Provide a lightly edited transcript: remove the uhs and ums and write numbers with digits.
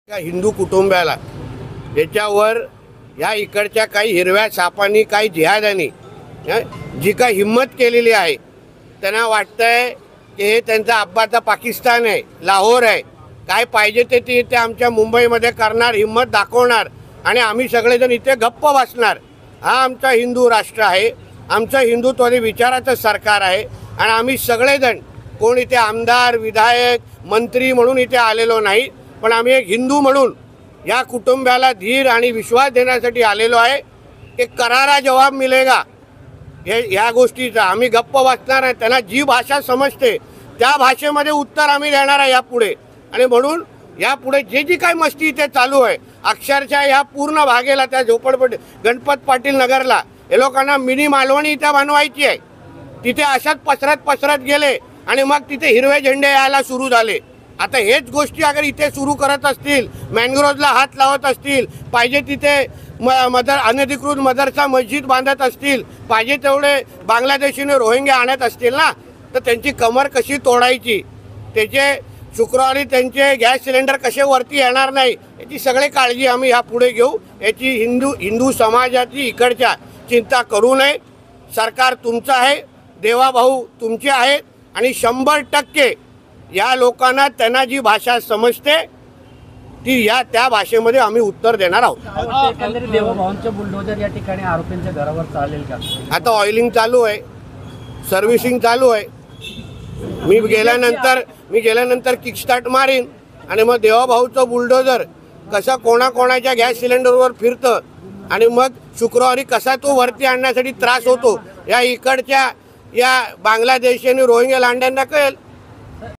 हिंदू कुटुंबाला याच्यावर या इकडच्या काही हिरव्या सापांनी काही जिहादांनी जी काही हिम्मत केलेली आहे, त्यांना वाटतंय की हे त्यांचा अब्बाचा पाकिस्तान आहे, लाहोर आहे, काय पाहिजे ते ते आमच्या मुंबईमध्ये करणार, हिम्मत दाखवणार आणि आम्ही सगळेजण इथे गप्प बसणार। हा आमचा हिंदू राष्ट्र आहे, आमचं हिंदुत्वादी विचाराचं सरकार आहे आणि आम्ही सगळेजण कोण इथे आमदार विधायक मंत्री म्हणून इथे आलेलो नाही, पण आम्ही एक हिंदू म्हणून या कुटुंबाला धीर आणि विश्वास देण्यासाठी आलेलो आहे की करारा जवाब मिलेगा। या गोष्टीचा आम्ही गप्प वाचणार आहे, त्यांना जी भाषा समजते त्या भाषेमध्ये उत्तर आम्ही देणार आहे यापुढे। आणि म्हणून यापुढे जी काही मस्ती इथे चालू आहे, अक्षरशः या पूर्ण भागेला त्या झोपडपट्टी गणपत पाटील नगरला हे लोकांना मिनी मालवणी इथे बनवायची आहे। तिथे अशाच पसरत गेले आणि मग तिथे हिरवे झेंडे यायला सुरू झाले। आता हेच गोष्टी अगर इथे सुरू करत असतील, मॅनग्रोव्हला हात लावत असतील, पाहिजे तिथे अनधिकृत मदरसा मस्जिद बांधत असतील, पाहिजे तेवढे बांगलादेशीने रोहिंग्या आणत असतील ना, तर त्यांची कमर कशी तोडायची, त्याचे शुक्रवारी त्यांचे गॅस सिलेंडर कसे वरती येणार नाही, याची सगळी काळजी आम्ही यापुढे घेऊ। याची हिंदू समाजाची इकडच्या चिंता करू नये। सरकार तुमचं आहे, देवाभाऊ तुमचे आहेत आणि 100% या लोकांना त्यांना जी भाषा समजते ती त्या भाषेमध्ये आम्ही उत्तर देणार आहोत। देवाभाऊंचे बुलडोजर या ठिकाणी आरोपींच्या घरावर चालेल का? आता ऑइलिंग चालू आहे, सर्व्हिसिंग चालू आहे। मी गेल्यानंतर किकस्टार्ट मारीन आणि मग देवाभाऊचं बुलडोजर कसा कोणाच्या गॅस सिलेंडरवर फिरतं आणि मग शुक्रवारी कसा तो वरती आणण्यासाठी त्रास होतो या इकडच्या या बांगलादेशी आणि रोहिंग्या लांड्यांना कळेल।